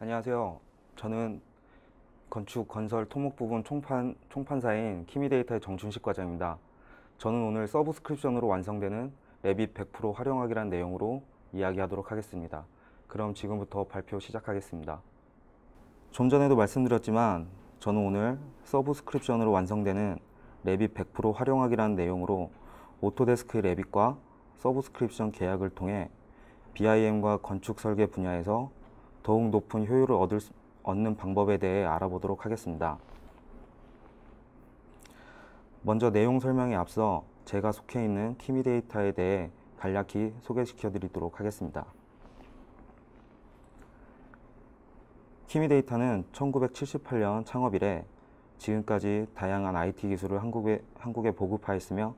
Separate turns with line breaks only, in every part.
안녕하세요. 저는 건축, 건설, 토목 부분 총판사인 키미데이터의 정준식 과장입니다. 저는 오늘 서브스크립션으로 완성되는 레빗 100% 활용하기란 내용으로 이야기하도록 하겠습니다. 그럼 지금부터 발표 시작하겠습니다. 좀 전에도 말씀드렸지만 저는 오늘 서브스크립션으로 완성되는 레빗 100% 활용하기란 내용으로 오토데스크 레빗과 서브스크립션 계약을 통해 BIM과 건축 설계 분야에서 더욱 높은 효율을 얻는 방법에 대해 알아보도록 하겠습니다. 먼저 내용 설명에 앞서 제가 속해 있는 키미데이터에 대해 간략히 소개시켜 드리도록 하겠습니다. 키미데이터는 1978년 창업 이래 지금까지 다양한 IT 기술을 한국에 보급하였으며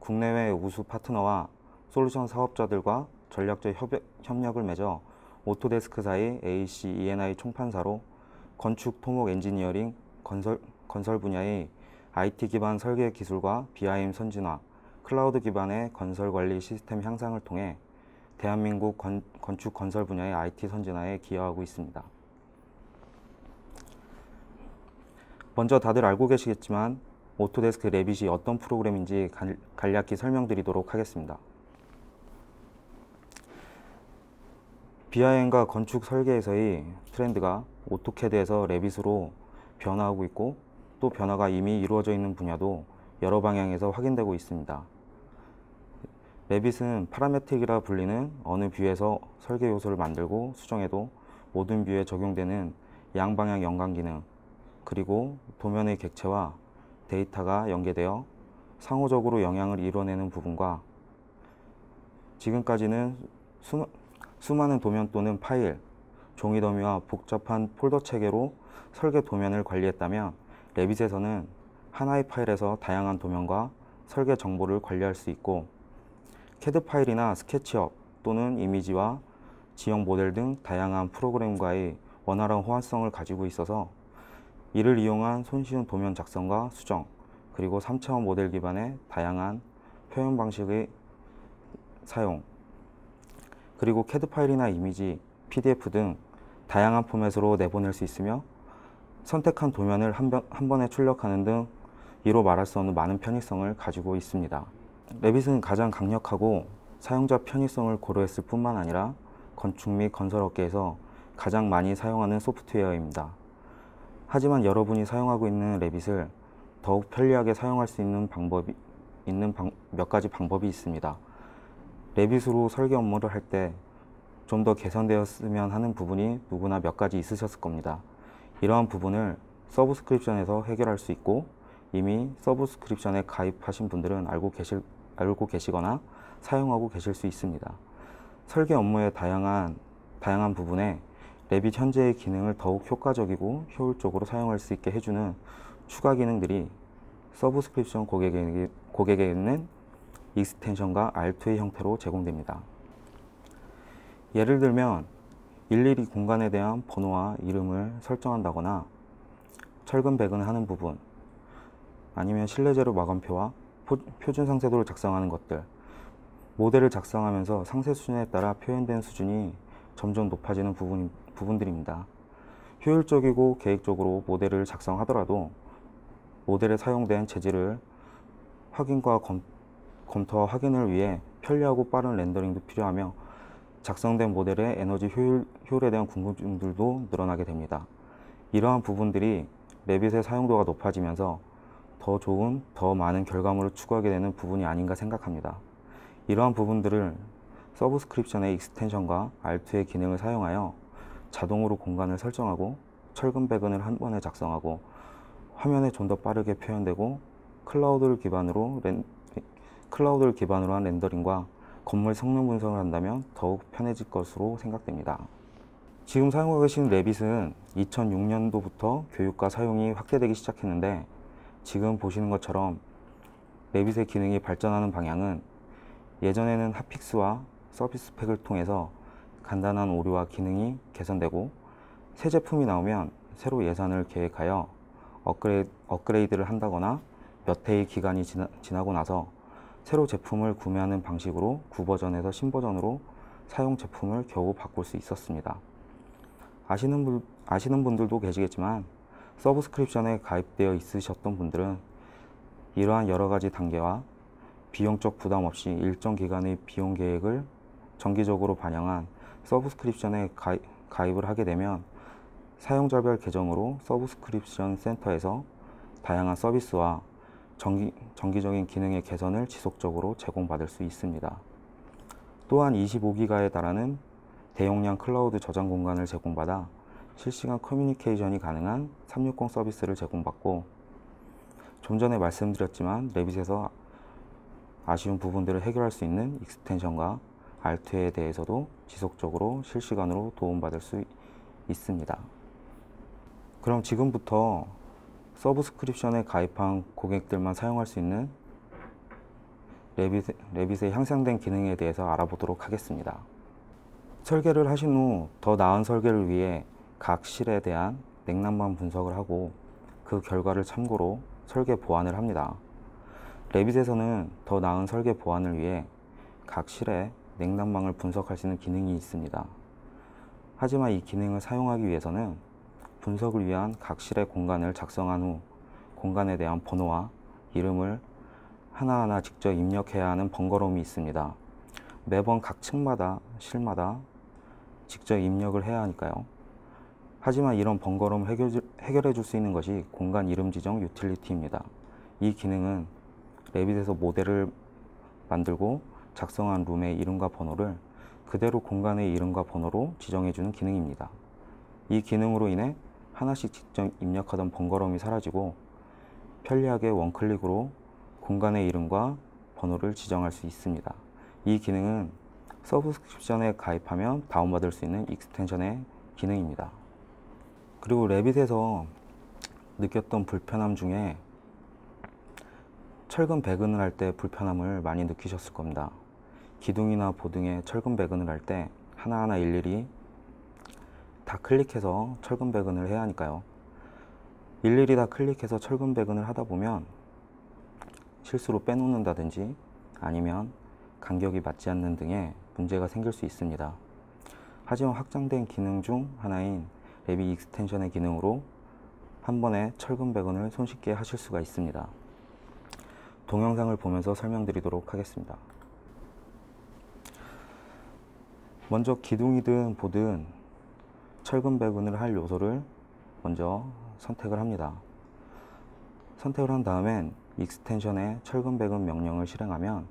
국내외 우수 파트너와 솔루션 사업자들과 전략적 협력을 맺어 오토데스크사의 AC E&I 총판사로 건축, 토목, 엔지니어링, 건설 분야의 IT 기반 설계 기술과 BIM 선진화, 클라우드 기반의 건설 관리 시스템 향상을 통해 대한민국 건축 건설 분야의 IT 선진화에 기여하고 있습니다. 먼저 다들 알고 계시겠지만 오토데스크 레빗이 어떤 프로그램인지 간략히 설명드리도록 하겠습니다. BIM과 건축 설계에서의 트렌드가 오토캐드에서 레빗으로 변화하고 있고 또 변화가 이미 이루어져 있는 분야도 여러 방향에서 확인되고 있습니다. 레빗은 파라메틱이라 불리는 어느 뷰에서 설계 요소를 만들고 수정해도 모든 뷰에 적용되는 양방향 연관 기능, 그리고 도면의 객체와 데이터가 연계되어 상호적으로 영향을 이뤄내는 부분과 지금까지는 수많은 도면 또는 파일, 종이 더미와 복잡한 폴더 체계로 설계 도면을 관리했다면 레빗에서는 하나의 파일에서 다양한 도면과 설계 정보를 관리할 수 있고 캐드 파일이나 스케치업 또는 이미지와 지형 모델 등 다양한 프로그램과의 원활한 호환성을 가지고 있어서 이를 이용한 손쉬운 도면 작성과 수정, 그리고 3차원 모델 기반의 다양한 표현 방식의 사용, 그리고 캐드 파일이나 이미지, PDF 등 다양한 포맷으로 내보낼 수 있으며 선택한 도면을 한 번에 출력하는 등 이로 말할 수 없는 많은 편의성을 가지고 있습니다. 레빗은 가장 강력하고 사용자 편의성을 고려했을 뿐만 아니라 건축 및 건설 업계에서 가장 많이 사용하는 소프트웨어입니다. 하지만 여러분이 사용하고 있는 레빗을 더욱 편리하게 사용할 수 있는 몇 가지 방법이 있습니다. 레빗으로 설계 업무를 할 때 좀 더 개선되었으면 하는 부분이 누구나 몇 가지 있으셨을 겁니다. 이러한 부분을 서브스크립션에서 해결할 수 있고 이미 서브스크립션에 가입하신 분들은 알고 계시거나 사용하고 계실 수 있습니다. 설계 업무의 다양한 부분에 레빗 현재의 기능을 더욱 효과적이고 효율적으로 사용할 수 있게 해주는 추가 기능들이 서브스크립션 고객에 있는 익스텐션과 R2의 형태로 제공됩니다. 예를 들면 일일이 공간에 대한 번호와 이름을 설정한다거나 철근 배근하는 부분, 아니면 실내재료 마감표와 표준 상세도를 작성하는 것들, 모델을 작성하면서 상세 수준에 따라 표현된 수준이 점점 높아지는 부분들입니다. 효율적이고 계획적으로 모델을 작성하더라도 모델에 사용된 재질을 확인과 검토와 확인을 위해 편리하고 빠른 렌더링도 필요하며 작성된 모델의 에너지 효율에 대한 궁금증들도 늘어나게 됩니다. 이러한 부분들이 레빗의 사용도가 높아지면서 더 좋은, 더 많은 결과물을 추구하게 되는 부분이 아닌가 생각합니다. 이러한 부분들을 서브스크립션의 익스텐션과 R2의 기능을 사용하여 자동으로 공간을 설정하고 철근 배근을 한 번에 작성하고 화면에 좀 더 빠르게 표현되고 클라우드를 기반으로 한 렌더링과 건물 성능 분석을 한다면 더욱 편해질 것으로 생각됩니다. 지금 사용하고 계신 레빗은 2006년도부터 교육과 사용이 확대되기 시작했는데 지금 보시는 것처럼 레빗의 기능이 발전하는 방향은 예전에는 핫픽스와 서비스 팩을 통해서 간단한 오류와 기능이 개선되고 새 제품이 나오면 새로 예산을 계획하여 업그레이드를 한다거나 몇 해의 기간이 지나고 나서 새로 제품을 구매하는 방식으로 구버전에서 신버전으로 사용 제품을 겨우 바꿀 수 있었습니다. 아시는 분들도 계시겠지만 서브스크립션에 가입되어 있으셨던 분들은 이러한 여러 가지 단계와 비용적 부담 없이 일정 기간의 비용 계획을 정기적으로 반영한 서브스크립션에 가입을 하게 되면 사용자별 계정으로 서브스크립션 센터에서 다양한 서비스와 정기적인 기능의 개선을 지속적으로 제공받을 수 있습니다. 또한 25기가에 달하는 대용량 클라우드 저장 공간을 제공받아 실시간 커뮤니케이션이 가능한 360 서비스를 제공받고, 좀 전에 말씀드렸지만 레빗에서 아쉬운 부분들을 해결할 수 있는 익스텐션과 알트에 대해서도 지속적으로 실시간으로 도움받을 수 있습니다. 그럼 지금부터 서브스크립션에 가입한 고객들만 사용할 수 있는 레빗의 향상된 기능에 대해서 알아보도록 하겠습니다. 설계를 하신 후 더 나은 설계를 위해 각 실에 대한 냉난방 분석을 하고 그 결과를 참고로 설계 보완을 합니다. 레빗에서는 더 나은 설계 보완을 위해 각 실의 냉난방을 분석할 수 있는 기능이 있습니다. 하지만 이 기능을 사용하기 위해서는 분석을 위한 각 실의 공간을 작성한 후 공간에 대한 번호와 이름을 하나하나 직접 입력해야 하는 번거로움이 있습니다. 매번 각 층마다 실마다 직접 입력을 해야 하니까요. 하지만 이런 번거로움을 해결해 줄 수 있는 것이 공간 이름 지정 유틸리티입니다. 이 기능은 레빗에서 모델을 만들고 작성한 룸의 이름과 번호를 그대로 공간의 이름과 번호로 지정해 주는 기능입니다. 이 기능으로 인해 하나씩 직접 입력하던 번거로움이 사라지고 편리하게 원클릭으로 공간의 이름과 번호를 지정할 수 있습니다. 이 기능은 서브스크립션에 가입하면 다운받을 수 있는 익스텐션의 기능입니다. 그리고 레빗에서 느꼈던 불편함 중에 철근 배근을 할 때 불편함을 많이 느끼셨을 겁니다. 기둥이나 보등에 철근 배근을 할 때 하나하나 일일이 다 클릭해서 철근 배근을 해야 하니까요. 일일이 다 클릭해서 철근 배근을 하다 보면 실수로 빼놓는다든지 아니면 간격이 맞지 않는 등의 문제가 생길 수 있습니다. 하지만 확장된 기능 중 하나인 레빗 익스텐션의 기능으로 한 번에 철근 배근을 손쉽게 하실 수가 있습니다. 동영상을 보면서 설명드리도록 하겠습니다. 먼저 기둥이든 보든 철근 배근을 할 요소를 먼저 선택을 합니다. 선택을 한 다음엔 익스텐션에 철근 배근 명령을 실행하면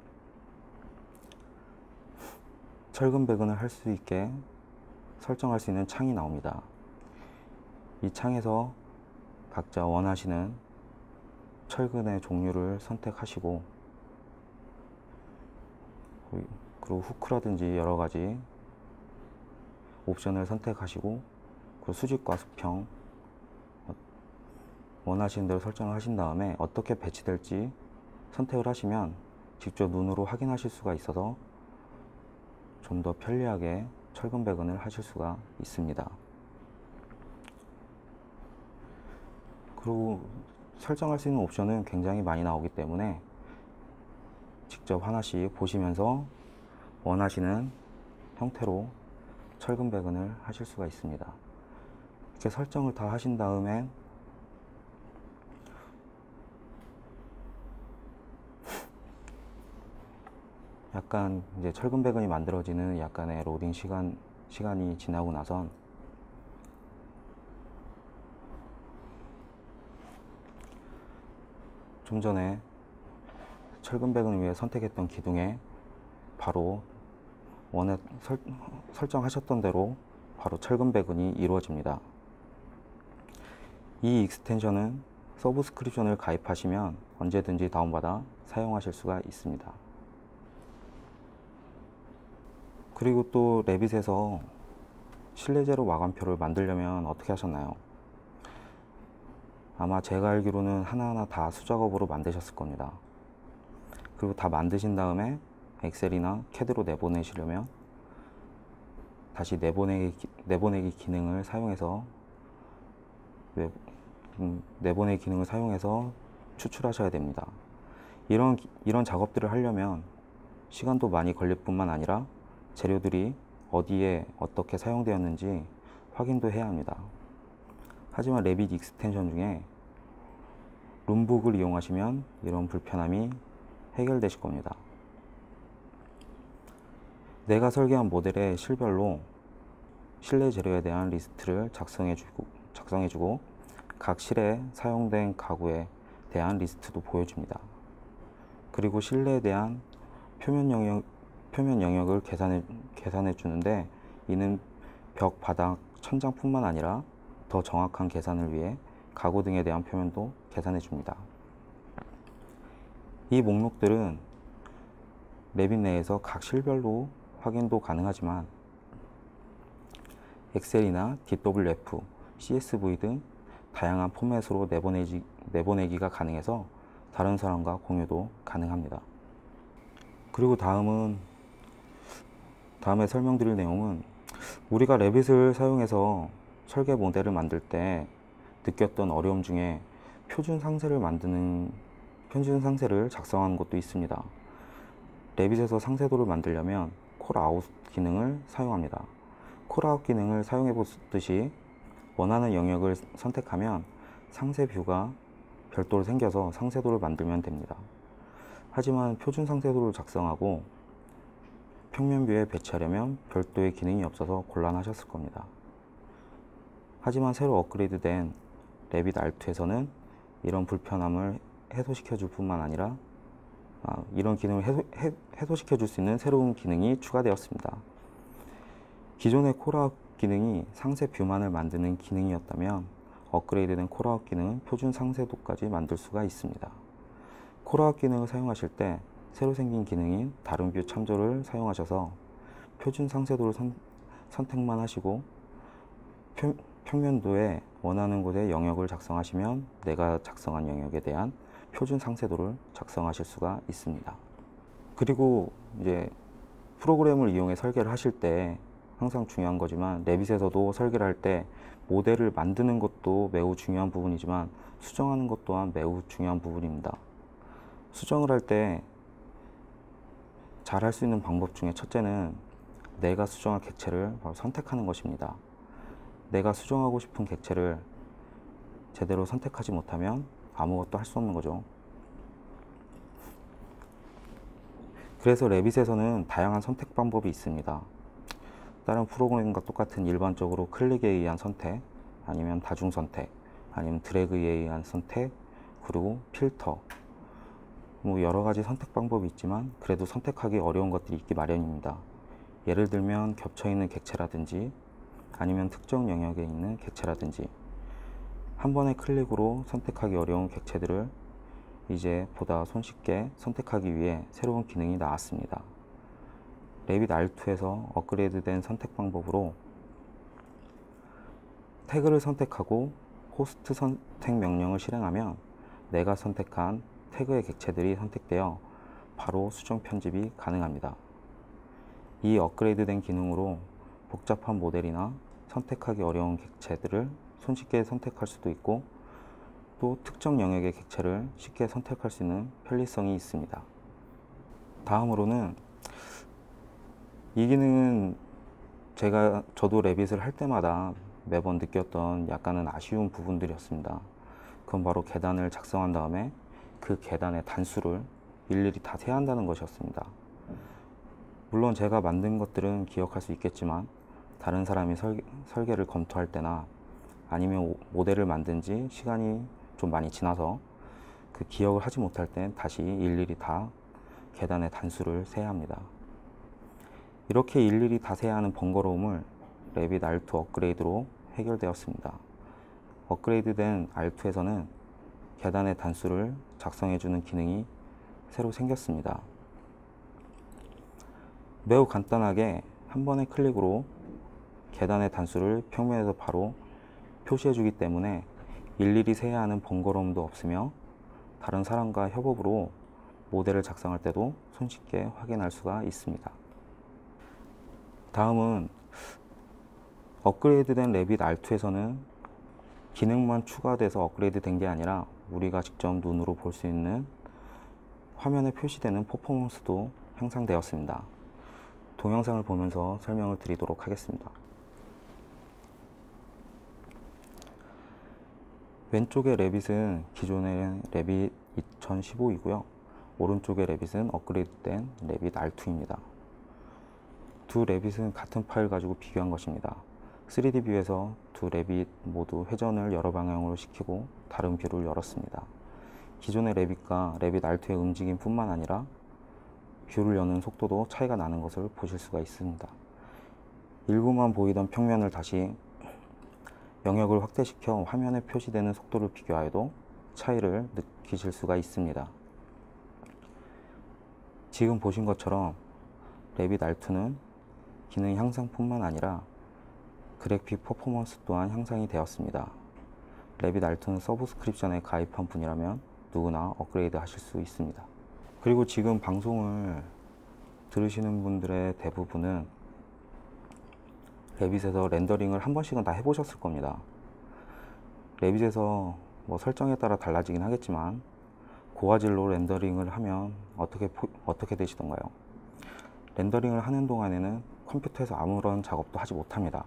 철근 배근을 할 수 있게 설정할 수 있는 창이 나옵니다. 이 창에서 각자 원하시는 철근의 종류를 선택하시고, 그리고 후크라든지 여러 가지 옵션을 선택하시고, 그 수직과 수평 원하시는 대로 설정을 하신 다음에 어떻게 배치될지 선택을 하시면 직접 눈으로 확인하실 수가 있어서 좀 더 편리하게 철근 배근을 하실 수가 있습니다. 그리고 설정할 수 있는 옵션은 굉장히 많이 나오기 때문에 직접 하나씩 보시면서 원하시는 형태로 철근 배근을 하실 수가 있습니다. 이렇게 설정을 다 하신 다음에 약간 이제 철근 배근이 만들어지는 약간의 로딩 시간이 지나고 나선 좀 전에 철근 배근을 위해 선택했던 기둥에 바로 설정하셨던 대로 바로 철근 배근이 이루어집니다. 이 익스텐션은 서브스크립션을 가입하시면 언제든지 다운받아 사용하실 수가 있습니다. 그리고 또 레빗에서 실내 제로 마감표를 만들려면 어떻게 하셨나요? 아마 제가 알기로는 하나하나 다 수작업으로 만드셨을 겁니다. 그리고 다 만드신 다음에 엑셀이나 CAD로 내보내시려면 다시 내보내기 기능을 사용해서 내보내기 기능을 사용해서 추출하셔야 됩니다. 이런 작업들을 하려면 시간도 많이 걸릴 뿐만 아니라 재료들이 어디에 어떻게 사용되었는지 확인도 해야 합니다. 하지만 레빗 익스텐션 중에 룸북을 이용하시면 이런 불편함이 해결되실 겁니다. 내가 설계한 모델의 실별로 실내 재료에 대한 리스트를 작성해주고 각 실에 사용된 가구에 대한 리스트도 보여줍니다. 그리고 실내에 대한 표면 영역을 계산해 주는데, 이는 벽, 바닥, 천장뿐만 아니라 더 정확한 계산을 위해 가구 등에 대한 표면도 계산해 줍니다. 이 목록들은 레빗 내에서 각 실별로 확인도 가능하지만 엑셀이나 DWF, CSV 등 다양한 포맷으로 내보내기가 가능해서 다른 사람과 공유도 가능합니다. 그리고 다음에 설명드릴 내용은 우리가 레빗을 사용해서 설계 모델을 만들 때 느꼈던 어려움 중에 표준 상세를 작성하는 것도 있습니다. 레빗에서 상세도를 만들려면 콜아웃 기능을 사용합니다. 콜아웃 기능을 사용해 보듯이 원하는 영역을 선택하면 상세 뷰가 별도로 생겨서 상세도를 만들면 됩니다. 하지만 표준 상세도를 작성하고 평면 뷰에 배치하려면 별도의 기능이 없어서 곤란하셨을 겁니다. 하지만 새로 업그레이드된 레빗 R2에서는 이런 불편함을 해소시켜 줄 뿐만 아니라 이런 기능을 해소시켜 줄 수 있는 새로운 기능이 추가되었습니다. 기존의 콜아웃 기능이 상세 뷰만을 만드는 기능이었다면 업그레이드된 콜아웃 기능은 표준 상세도까지 만들 수가 있습니다. 콜아웃 기능을 사용하실 때 새로 생긴 기능인 다른 뷰 참조를 사용하셔서 표준 상세도를 선택만 하시고 평면도에 원하는 곳에 영역을 작성하시면 내가 작성한 영역에 대한 표준 상세도를 작성하실 수가 있습니다. 그리고 이제 프로그램을 이용해 설계를 하실 때 항상 중요한 거지만 레빗에서도 설계를 할 때 모델을 만드는 것도 매우 중요한 부분이지만 수정하는 것 또한 매우 중요한 부분입니다. 수정을 할 때 잘 할 수 있는 방법 중에 첫째는 내가 수정할 객체를 바로 선택하는 것입니다. 내가 수정하고 싶은 객체를 제대로 선택하지 못하면 아무것도 할 수 없는 거죠. 그래서 레빗에서는 다양한 선택 방법이 있습니다. 다른 프로그램과 똑같은 일반적으로 클릭에 의한 선택, 아니면 다중 선택, 아니면 드래그에 의한 선택, 그리고 필터, 여러 가지 선택 방법이 있지만 그래도 선택하기 어려운 것들이 있기 마련입니다. 예를 들면 겹쳐있는 객체라든지 아니면 특정 영역에 있는 객체라든지 한 번의 클릭으로 선택하기 어려운 객체들을 이제 보다 손쉽게 선택하기 위해 새로운 기능이 나왔습니다. 레빗 R2에서 업그레이드된 선택 방법으로 태그를 선택하고 호스트 선택 명령을 실행하면 내가 선택한 태그의 객체들이 선택되어 바로 수정 편집이 가능합니다. 이 업그레이드된 기능으로 복잡한 모델이나 선택하기 어려운 객체들을 손쉽게 선택할 수도 있고 또 특정 영역의 객체를 쉽게 선택할 수 있는 편리성이 있습니다. 다음으로는 이 기능은 저도 레빗을 할 때마다 매번 느꼈던 약간은 아쉬운 부분들이었습니다. 그건 바로 계단을 작성한 다음에 그 계단의 단수를 일일이 다 세야 한다는 것이었습니다. 물론 제가 만든 것들은 기억할 수 있겠지만 다른 사람이 설계를 검토할 때나 아니면 모델을 만든 지 시간이 좀 많이 지나서 그 기억을 하지 못할 땐 다시 일일이 다 계단의 단수를 세야 합니다. 이렇게 일일이 다 세야 하는 번거로움을 레빗 R2 업그레이드로 해결되었습니다. 업그레이드된 R2에서는 계단의 단수를 작성해주는 기능이 새로 생겼습니다. 매우 간단하게 한 번의 클릭으로 계단의 단수를 평면에서 바로 표시해주기 때문에 일일이 세야 하는 번거로움도 없으며 다른 사람과 협업으로 모델을 작성할 때도 손쉽게 확인할 수가 있습니다. 다음은 업그레이드된 레빗 R2에서는 기능만 추가돼서 업그레이드 된 게 아니라 우리가 직접 눈으로 볼 수 있는 화면에 표시되는 퍼포먼스도 향상되었습니다. 동영상을 보면서 설명을 드리도록 하겠습니다. 왼쪽의 레빗은 기존의 레빗 2015이고요. 오른쪽의 레빗은 업그레이드된 레빗 R2입니다. 두 레빗은 같은 파일 가지고 비교한 것입니다. 3D 뷰에서 두 레빗 모두 회전을 여러 방향으로 시키고 다른 뷰를 열었습니다. 기존의 레빗과 레빗 R2의 움직임뿐만 아니라 뷰를 여는 속도도 차이가 나는 것을 보실 수가 있습니다. 일부만 보이던 평면을 다시 영역을 확대시켜 화면에 표시되는 속도를 비교하여도 차이를 느끼실 수가 있습니다. 지금 보신 것처럼 레빗 R2는 기능 향상뿐만 아니라 그래픽 퍼포먼스 또한 향상이 되었습니다. 레빗 R2는 서브스크립션에 가입한 분이라면 누구나 업그레이드 하실 수 있습니다. 그리고 지금 방송을 들으시는 분들의 대부분은 레빗에서 렌더링을 한 번씩은 다 해보셨을 겁니다. 레빗에서 뭐 설정에 따라 달라지긴 하겠지만 고화질로 렌더링을 하면 어떻게 되시던가요? 렌더링을 하는 동안에는 컴퓨터에서 아무런 작업도 하지 못합니다.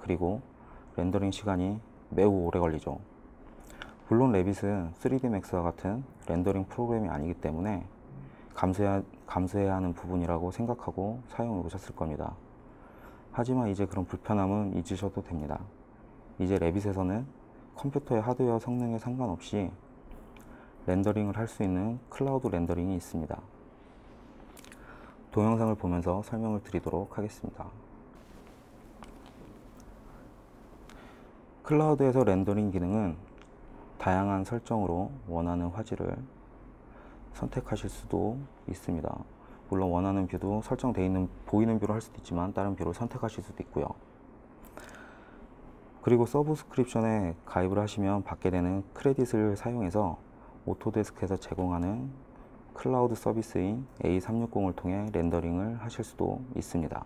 그리고 렌더링 시간이 매우 오래 걸리죠. 물론 레빗은 3D Max와 같은 렌더링 프로그램이 아니기 때문에 감수해야 하는 부분이라고 생각하고 사용해 보셨을 겁니다. 하지만 이제 그런 불편함은 잊으셔도 됩니다. 이제 레빗에서는 컴퓨터의 하드웨어 성능에 상관없이 렌더링을 할 수 있는 클라우드 렌더링이 있습니다. 동영상을 보면서 설명을 드리도록 하겠습니다. 클라우드에서 렌더링 기능은 다양한 설정으로 원하는 화질을 선택하실 수도 있습니다. 물론 원하는 뷰도 설정되어 있는 보이는 뷰로 할 수도 있지만 다른 뷰를 선택하실 수도 있고요. 그리고 서브스크립션에 가입을 하시면 받게 되는 크레딧을 사용해서 오토데스크에서 제공하는 클라우드 서비스인 A360을 통해 렌더링을 하실 수도 있습니다.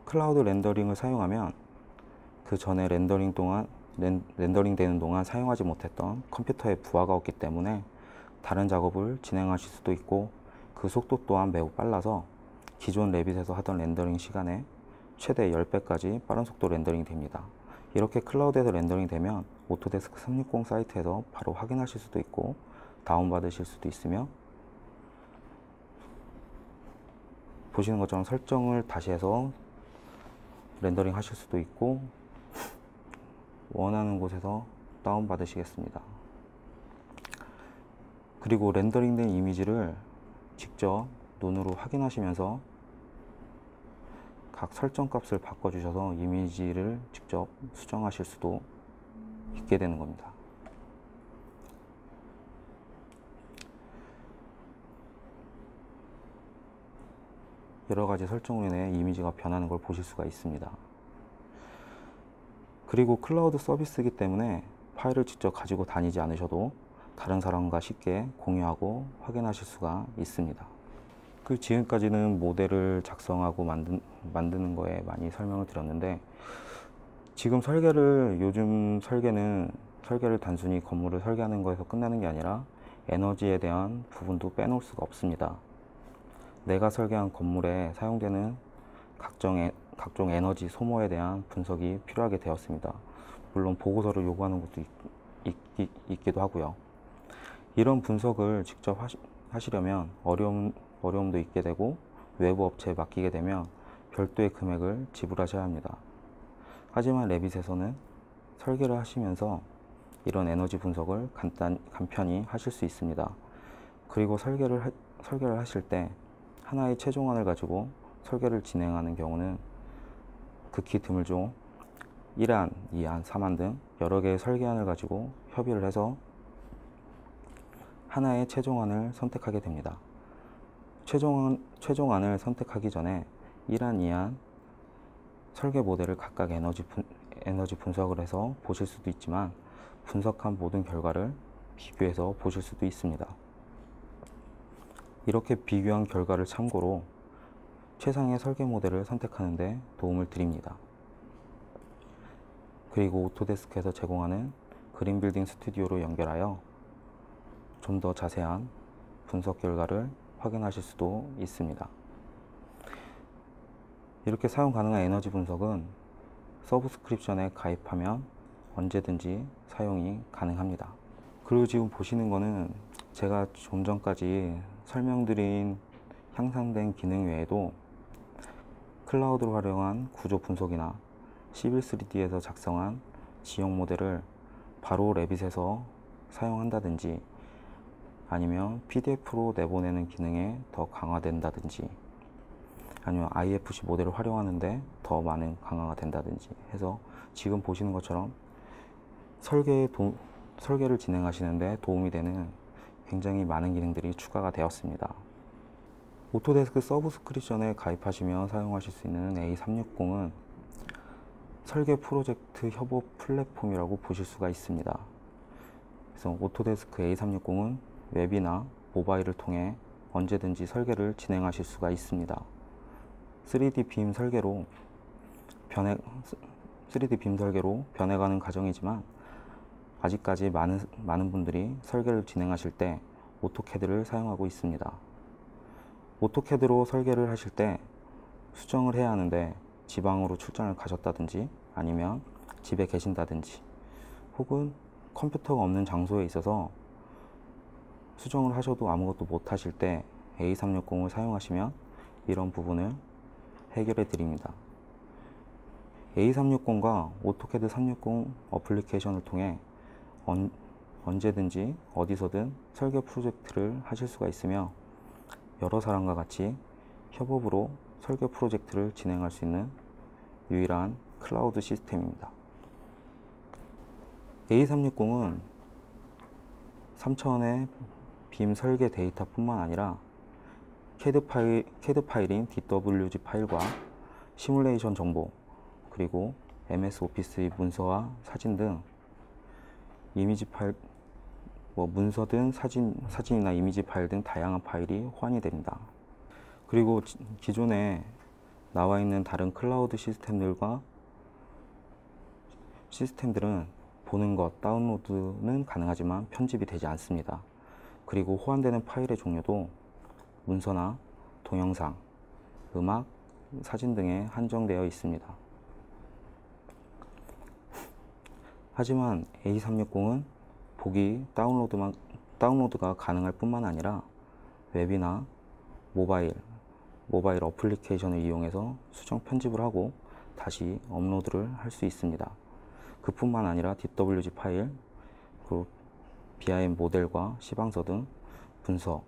클라우드 렌더링을 사용하면 그 전에 렌더링 되는 동안 사용하지 못했던 컴퓨터에 부하가 없기 때문에 다른 작업을 진행하실 수도 있고 그 속도 또한 매우 빨라서 기존 레빗에서 하던 렌더링 시간에 최대 10배까지 빠른 속도 렌더링이 됩니다. 이렇게 클라우드에서 렌더링 되면 오토데스크 360 사이트에서 바로 확인하실 수도 있고 다운받으실 수도 있으며 보시는 것처럼 설정을 다시 해서 렌더링 하실 수도 있고 원하는 곳에서 다운받으시겠습니다. 그리고 렌더링된 이미지를 직접 눈으로 확인하시면서 각 설정 값을 바꿔주셔서 이미지를 직접 수정하실 수도 있게 되는 겁니다. 여러 가지 설정으로 인해 이미지가 변하는 걸 보실 수가 있습니다. 그리고 클라우드 서비스이기 때문에 파일을 직접 가지고 다니지 않으셔도 다른 사람과 쉽게 공유하고 확인하실 수가 있습니다. 지금까지는 모델을 작성하고 만드는 거에 많이 설명을 드렸는데 지금 요즘 설계를 단순히 건물을 설계하는 거에서 끝나는 게 아니라 에너지에 대한 부분도 빼놓을 수가 없습니다. 내가 설계한 건물에 사용되는 각종 에너지 소모에 대한 분석이 필요하게 되었습니다. 물론 보고서를 요구하는 것도 있기도 하고요. 이런 분석을 직접 하시려면 어려움도 있게 되고 외부 업체에 맡기게 되면 별도의 금액을 지불하셔야 합니다. 하지만 레빗에서는 설계를 하시면서 이런 에너지 분석을 간편히 하실 수 있습니다. 그리고 설계를 하실 때 하나의 최종안을 가지고 설계를 진행하는 경우는 극히 드물죠. 1안, 2안, 3안 등 여러 개의 설계안을 가지고 협의를 해서 하나의 최종안을 선택하게 됩니다. 최종안을 선택하기 전에 1안, 2안 설계 모델을 각각 에너지 분석을 해서 보실 수도 있지만 분석한 모든 결과를 비교해서 보실 수도 있습니다. 이렇게 비교한 결과를 참고로 최상의 설계 모델을 선택하는 데 도움을 드립니다. 그리고 오토데스크에서 제공하는 그린빌딩 스튜디오로 연결하여 좀 더 자세한 분석 결과를 확인하실 수도 있습니다. 이렇게 사용 가능한 에너지 분석은 서브스크립션에 가입하면 언제든지 사용이 가능합니다. 그리고 지금 보시는 거는 제가 좀 전까지 설명드린 향상된 기능 외에도 클라우드를 활용한 구조 분석이나 시빌 3D에서 작성한 지형 모델을 바로 레빗에서 사용한다든지 아니면 PDF로 내보내는 기능에 더 강화된다든지 아니면 IFC 모델을 활용하는데 더 많은 강화가 된다든지 해서 지금 보시는 것처럼 설계를 진행하시는데 도움이 되는 굉장히 많은 기능들이 추가가 되었습니다. 오토데스크 서브스크립션에 가입하시며 사용하실 수 있는 A360은 설계 프로젝트 협업 플랫폼이라고 보실 수가 있습니다. 그래서 오토데스크 A360은 웹이나 모바일을 통해 언제든지 설계를 진행하실 수가 있습니다. 3D 빔 설계로 변해가는 과정이지만 아직까지 많은 분들이 설계를 진행하실 때 오토캐드를 사용하고 있습니다. 오토캐드로 설계를 하실 때 수정을 해야 하는데 지방으로 출장을 가셨다든지 아니면 집에 계신다든지 혹은 컴퓨터가 없는 장소에 있어서 수정을 하셔도 아무것도 못 하실 때 A360을 사용하시면 이런 부분을 해결해 드립니다. A360과 오토캐드 360 어플리케이션을 통해 언제든지 어디서든 설계 프로젝트를 하실 수가 있으며 여러 사람과 같이 협업으로 설계 프로젝트를 진행할 수 있는 유일한 클라우드 시스템입니다. A360은 3차원의 빔 설계 데이터뿐만 아니라 CAD 파일인 DWG 파일과 시뮬레이션 정보 그리고 MS 오피스의 문서와 사진 등 이미지 파일 문서든 사진이나 이미지 파일 등 다양한 파일이 호환이 됩니다. 그리고 기존에 나와 있는 다른 클라우드 시스템들은 보는 것, 다운로드는 가능하지만 편집이 되지 않습니다. 그리고 호환되는 파일의 종류도 문서나 동영상, 음악, 사진 등에 한정되어 있습니다. 하지만 A360은 보기 다운로드가 가능할 뿐만 아니라 웹이나 모바일 어플리케이션을 이용해서 수정 편집을 하고 다시 업로드를 할 수 있습니다. 그뿐만 아니라 DWG 파일, 그리고 BIM 모델과 시방서 등 분석,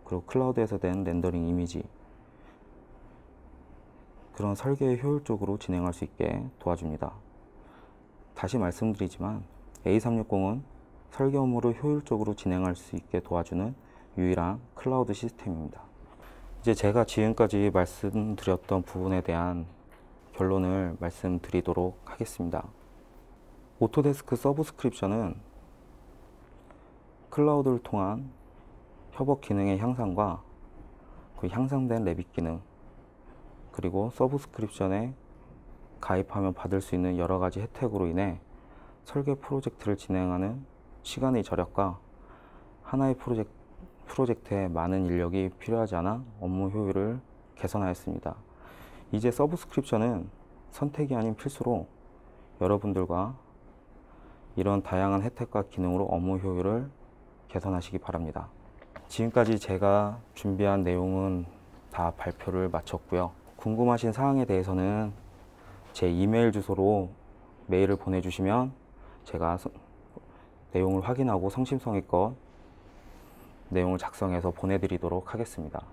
그리고 클라우드에서 된 렌더링 이미지 그런 설계에 효율적으로 진행할 수 있게 도와줍니다. 다시 말씀드리지만 A360은 설계 업무를 효율적으로 진행할 수 있게 도와주는 유일한 클라우드 시스템입니다. 이제 제가 지금까지 말씀드렸던 부분에 대한 결론을 말씀드리도록 하겠습니다. 오토데스크 서브스크립션은 클라우드를 통한 협업 기능의 향상과 그 향상된 레빗 기능 그리고 서브스크립션에 가입하면 받을 수 있는 여러 가지 혜택으로 인해 설계 프로젝트를 진행하는 시간의 절약과 하나의 프로젝트에 많은 인력이 필요하지 않아 업무 효율을 개선하였습니다. 이제 서브스크립션은 선택이 아닌 필수로 여러분들과 이런 다양한 혜택과 기능으로 업무 효율을 개선하시기 바랍니다. 지금까지 제가 준비한 내용은 다 발표를 마쳤고요. 궁금하신 사항에 대해서는 제 이메일 주소로 메일을 보내주시면 제가 내용을 확인하고 성심성의껏 내용을 작성해서 보내드리도록 하겠습니다.